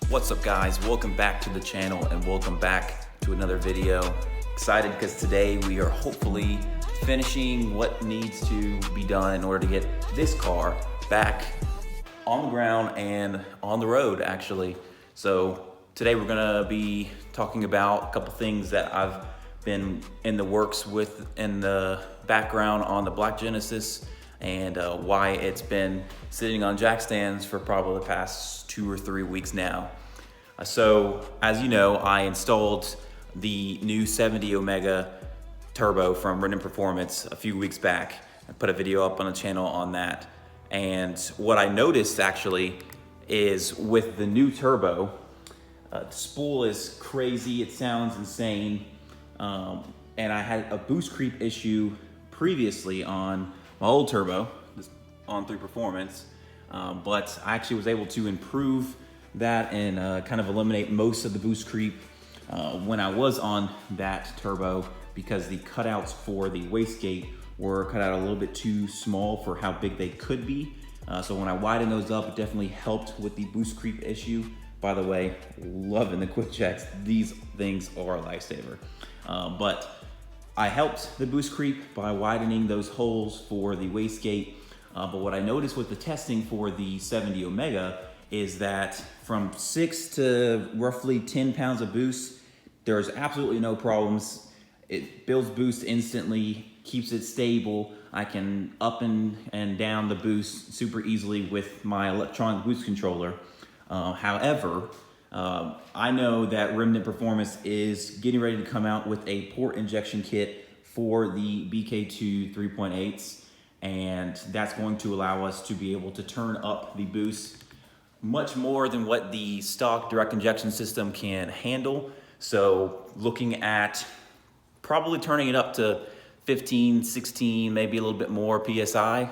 What's up guys, welcome back to the channel and welcome back to another video. Excited because today we are hopefully finishing what needs to be done in order to get this car back on the ground and on the road actually. So today we're gonna be talking about a couple things that I've been in the works with in the background on the black Genesis and why it's been sitting on jack stands for probably the past 2 or 3 weeks now. So as you know, I installed the new 70 Omega turbo from Retuned Performance a few weeks back. I put a video up on the channel on that. And what I noticed actually is with the new turbo, the spool is crazy, it sounds insane. And I had a boost creep issue previously on my old turbo, on 3 Performance, but I actually was able to improve that and kind of eliminate most of the boost creep when I was on that turbo, because the cutouts for the wastegate were cut out a little bit too small for how big they could be. So when I widened those up, it definitely helped with the boost creep issue. By the way, loving the quick checks. These things are a lifesaver. But I helped the boost creep by widening those holes for the wastegate. But what I noticed with the testing for the 70 Omega is that from 6 to roughly 10 pounds of boost, there's absolutely no problems. It builds boost instantly, keeps it stable. I can up and down the boost super easily with my electronic boost controller. However, I know that Retuned Performance is getting ready to come out with a port injection kit for the BK2 3.8s, and that's going to allow us to be able to turn up the boost much more than what the stock direct injection system can handle. So looking at probably turning it up to 15, 16, maybe a little bit more PSI.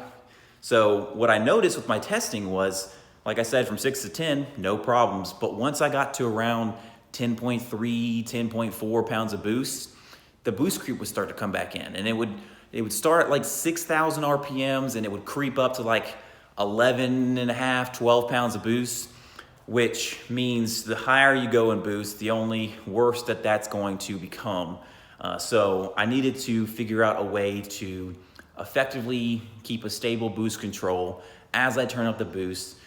So what I noticed with my testing was, like I said, from 6 to 10, no problems. But once I got to around 10.3, 10.4 pounds of boost, the boost creep would start to come back in. And it would start at like 6,000 RPMs and it would creep up to like 11 and a half, 12 pounds of boost, which means the higher you go in boost, the only worse that that's going to become. So I needed to figure out a way to effectively keep a stable boost control as I turn up the boost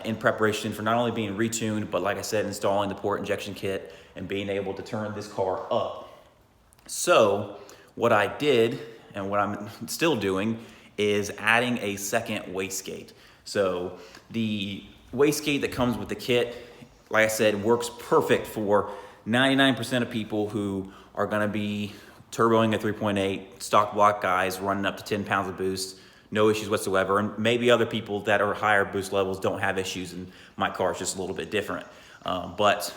in preparation for not only being retuned, but like I said, installing the port injection kit and being able to turn this car up. So what I did, and what I'm still doing, is adding a second wastegate. So the wastegate that comes with the kit, like I said, works perfect for 99% of people who are gonna be turboing a 3.8, stock block guys running up to 10 pounds of boost, no issues whatsoever. And maybe other people that are higher boost levels don't have issues, and my car is just a little bit different. But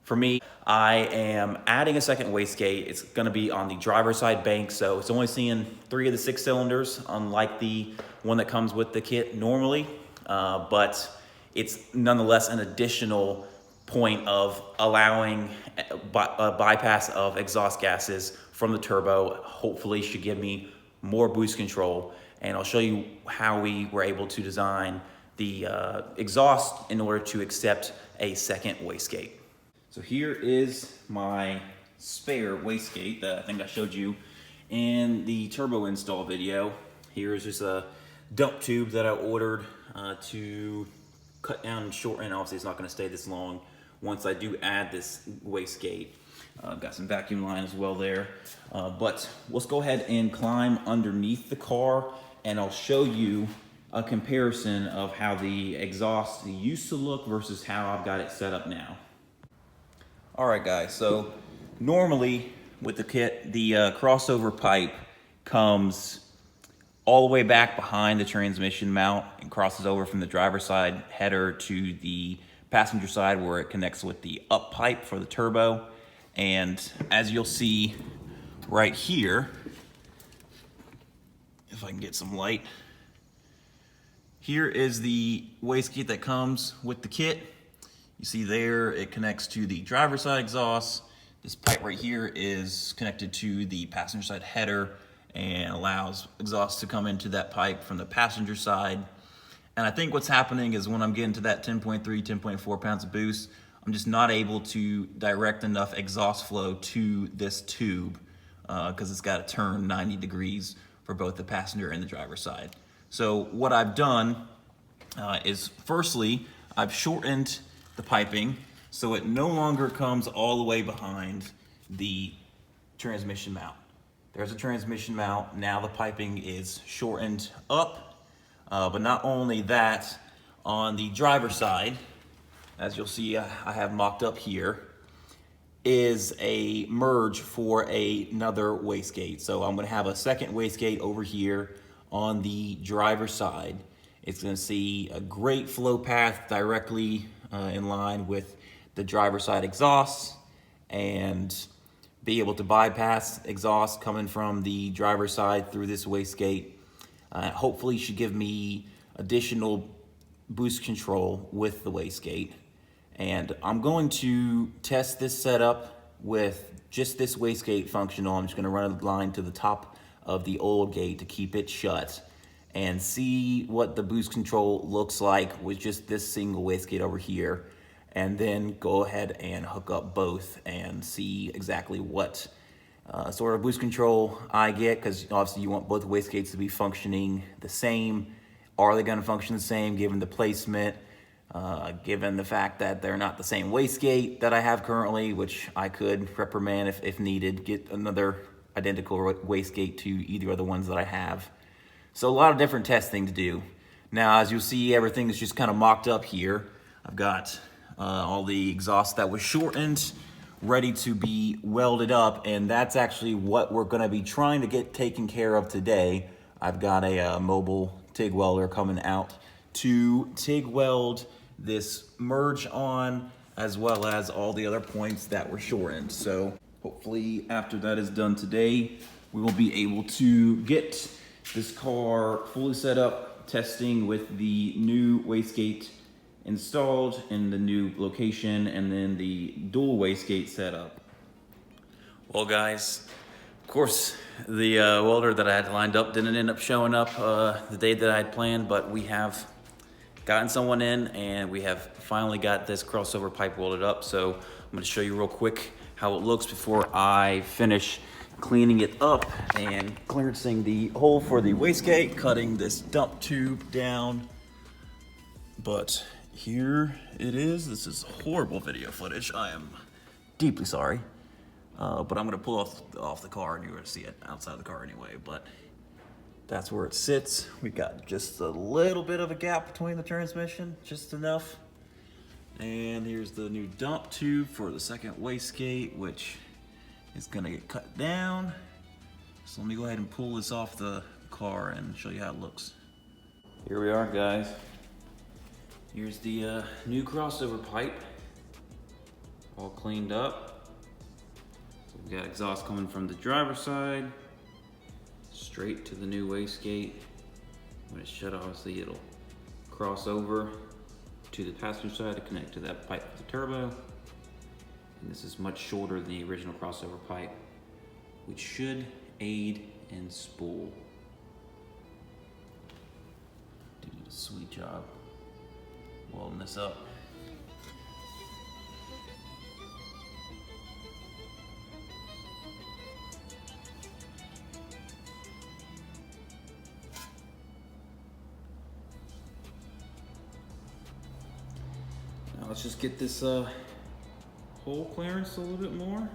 for me, I am adding a second wastegate. It's gonna be on the driver's side bank, so it's only seeing 3 of the 6 cylinders, unlike the one that comes with the kit normally. But it's nonetheless an additional point of allowing a bypass of exhaust gases from the turbo. Hopefully should give me more boost control. And I'll show you how we were able to design the exhaust in order to accept a second wastegate. So here is my spare wastegate that I think I showed you in the turbo install video. Here is just a dump tube that I ordered to cut down and shorten. Obviously it's not gonna stay this long once I do add this wastegate. I've got some vacuum line as well there. But let's go ahead and climb underneath the car and I'll show you a comparison of how the exhaust used to look versus how I've got it set up now. All right guys, so normally with the kit, the crossover pipe comes all the way back behind the transmission mount and crosses over from the driver's side header to the passenger side where it connects with the up pipe for the turbo. And as you'll see right here, if I can get some light, here is the wastegate that comes with the kit. You see there, it connects to the driver's side exhaust. This pipe right here is connected to the passenger side header and allows exhaust to come into that pipe from the passenger side. And I think what's happening is when I'm getting to that 10.3, 10.4 pounds of boost, I'm just not able to direct enough exhaust flow to this tube because it's got to turn 90 degrees for both the passenger and the driver's side. So what I've done is firstly, I've shortened the piping so it no longer comes all the way behind the transmission mount. There's a transmission mount. Now the piping is shortened up. But not only that, on the driver's side, as you'll see I have mocked up here, is a merge for another wastegate. So I'm gonna have a second wastegate over here on the driver's side. It's gonna see a great flow path directly in line with the driver's side exhaust and be able to bypass exhaust coming from the driver's side through this wastegate. Hopefully should give me additional boost control with the wastegate. And I'm going to test this setup with just this wastegate functional. I'm just gonna run a line to the top of the old gate to keep it shut and see what the boost control looks like with just this single wastegate over here. And then go ahead and hook up both and see exactly what sort of boost control I get, because obviously you want both wastegates to be functioning the same. Are they going to function the same given the placement, given the fact that they're not the same wastegate that I have currently, which I could reprimand if needed, get another identical wastegate to either of the ones that I have. So a lot of different testing to do. Now, as you'll see, everything is just kind of mocked up here. I've got all the exhaust that was shortened, ready to be welded up, and that's actually what we're gonna be trying to get taken care of today. I've got a mobile TIG welder coming out to TIG weld this merge on, as well as all the other points that were shortened. So hopefully after that is done today, we will be able to get this car fully set up, testing with the new wastegate installed in the new location, and then the dual wastegate setup. Well guys, of course the welder that I had lined up didn't end up showing up the day that I had planned, but we have gotten someone in and we have finally got this crossover pipe welded up. So I'm going to show you real quick how it looks before I finish cleaning it up and clearancing the hole for the wastegate, cutting this dump tube down. But here it is. This is horrible video footage. I am deeply sorry. But I'm gonna pull off the car and you're gonna see it outside of the car anyway. But that's where it sits. We've got just a little bit of a gap between the transmission, just enough. And here's the new dump tube for the second wastegate, which is gonna get cut down. So let me go ahead and pull this off the car and show you how it looks. Here we are, guys. Here's the new crossover pipe, all cleaned up. So we've got exhaust coming from the driver's side, straight to the new wastegate. When it's shut, obviously it'll cross over to the passenger side to connect to that pipe with the turbo. And this is much shorter than the original crossover pipe, which should aid in spool. Did a sweet job welding this up. Now let's just get this hole clearance a little bit more.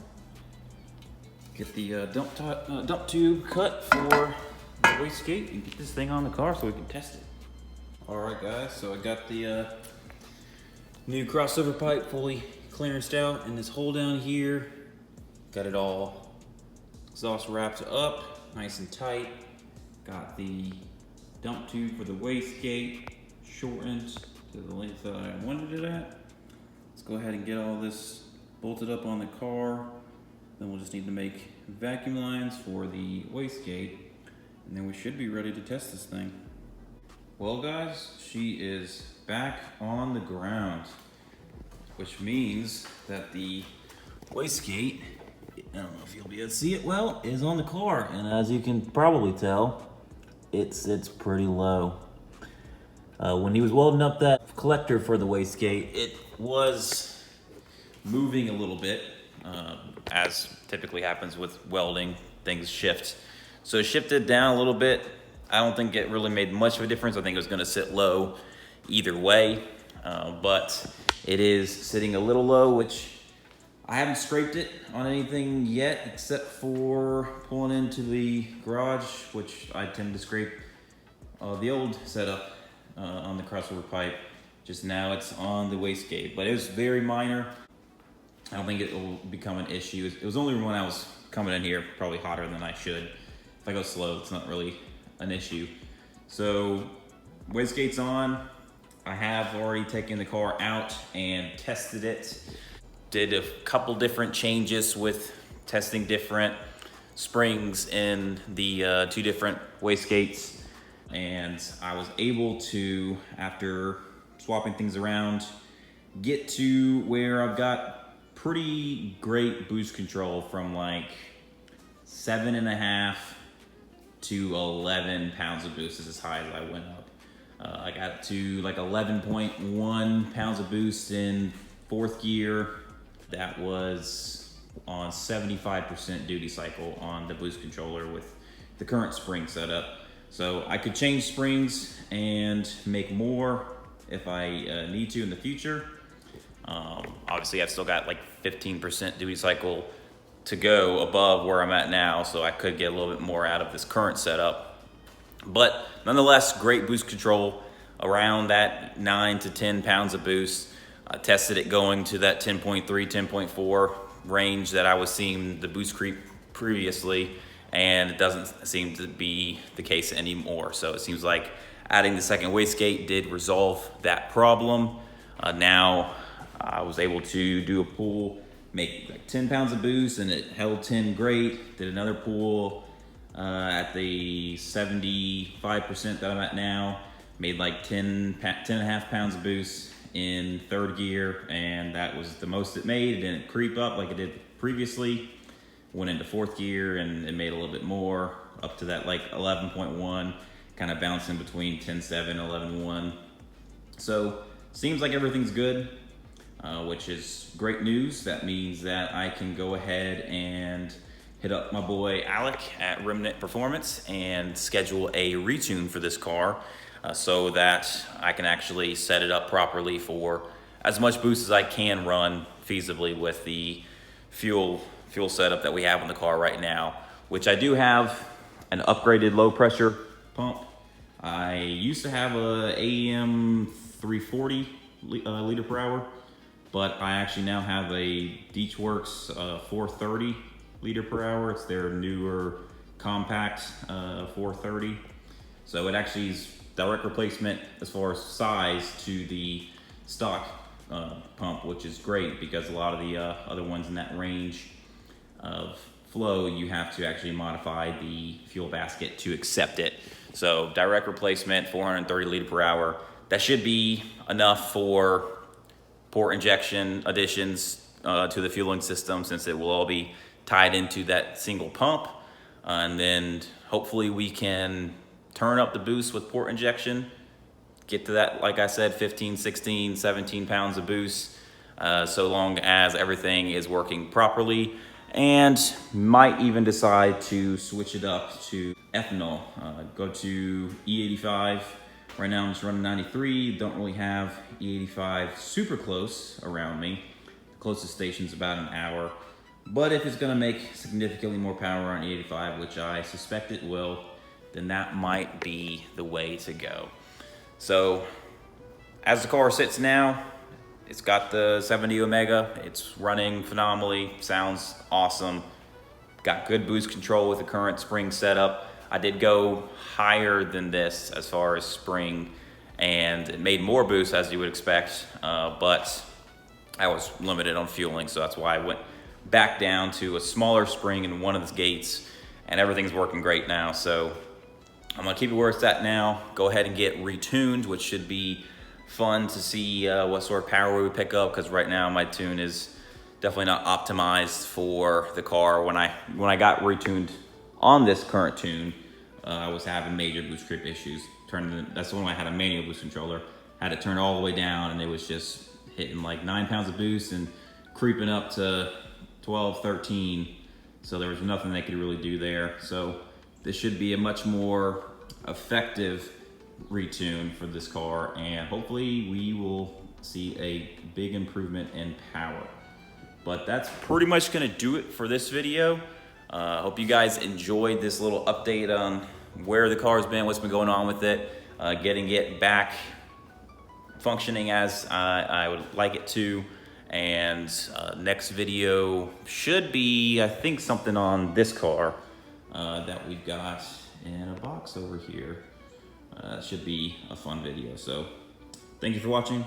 Get the dump tube cut for the wastegate and get this thing on the car so we can test it. All right, guys, so I got the new crossover pipe fully clearanced out in this hole down here. Got it all exhaust wrapped up, nice and tight. Got the dump tube for the wastegate shortened to the length that I wanted it at. Let's go ahead and get all this bolted up on the car. Then we'll just need to make vacuum lines for the wastegate, and then we should be ready to test this thing. Well guys, she is back on the ground, which means that the wastegate, I don't know if you'll be able to see it well, is on the car. And as you can probably tell, it sits pretty low. When he was welding up that collector for the wastegate, it was moving a little bit, as typically happens with welding, things shift. So it shifted down a little bit. I don't think it really made much of a difference. I think it was gonna sit low either way, but it is sitting a little low, which I haven't scraped it on anything yet, except for pulling into the garage, which I tend to scrape the old setup on the crossover pipe. Just now it's on the wastegate, but it was very minor. I don't think it will become an issue. It was only when I was coming in here, probably hotter than I should. If I go slow, it's not really an issue. So wastegate's on. I have already taken the car out and tested it. Did a couple different changes with testing different springs in the 2 different wastegates. And I was able to, after swapping things around, get to where I've got pretty great boost control from like 7.5 to 11 pounds of boost is as high as I went up. I got to like 11.1 pounds of boost in 4th gear. That was on 75% duty cycle on the boost controller with the current spring setup. So I could change springs and make more if I need to in the future. Obviously I've still got like 15% duty cycle to go above where I'm at now, so I could get a little bit more out of this current setup. But nonetheless, great boost control around that 9 to 10 pounds of boost. I tested it going to that 10.3, 10.4 range that I was seeing the boost creep previously, and it doesn't seem to be the case anymore. So it seems like adding the second wastegate did resolve that problem. Now I was able to do a pull, make like 10 pounds of boost, and it held 10 great. Did another pull at the 75% that I'm at now, made like 10.5 pounds of boost in 3rd gear, and that was the most it made. It didn't creep up like it did previously. Went into 4th gear and it made a little bit more, up to that like 11.1, kind of bouncing between 10.7, 11.1. So seems like everything's good, which is great news. That means that I can go ahead and hit up my boy Alec at Remnant Performance and schedule a retune for this car, so that I can actually set it up properly for as much boost as I can run feasibly with the fuel setup that we have on the car right now, which I do have an upgraded low pressure pump. I used to have a AEM 340 liter per hour, but I actually now have a Beachworks 430 liter per hour. It's their newer compact 430. So it actually is direct replacement as far as size to the stock pump, which is great because a lot of the other ones in that range of flow, you have to actually modify the fuel basket to accept it. So direct replacement, 430 liter per hour. That should be enough for port injection additions to the fueling system, since it will all be tied into that single pump. And then hopefully we can turn up the boost with port injection, get to that, like I said, 15, 16, 17 pounds of boost, so long as everything is working properly, and might even decide to switch it up to ethanol. Go to E85. Right now I'm just running 93, don't really have E85 super close around me. The closest station's about an hour. But if it's gonna make significantly more power on E85, which I suspect it will, then that might be the way to go. So as the car sits now, it's got the 70 Omega. It's running phenomenally, sounds awesome. Got good boost control with the current spring setup. I did go higher than this as far as spring, and it made more boost as you would expect, but I was limited on fueling, so that's why I went back down to a smaller spring in one of the gates, and everything's working great now. So I'm gonna keep it where it's at now, go ahead and get retuned, which should be fun to see what sort of power we would pick up, because right now my tune is definitely not optimized for the car. When I got retuned on this current tune, I was having major boost creep issues, that's the one I had a manual boost controller. Had it turned all the way down, and it was just hitting like 9 pounds of boost and creeping up to 12, 13. So there was nothing they could really do there. So this should be a much more effective retune for this car, and hopefully we will see a big improvement in power. But that's pretty much gonna do it for this video. Hope you guys enjoyed this little update on where the car's been, what's been going on with it, getting it back functioning as I would like it to. And next video should be, I think, something on this car that we've got in a box over here. Should be a fun video. So thank you for watching.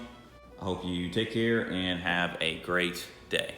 I hope you take care and have a great day.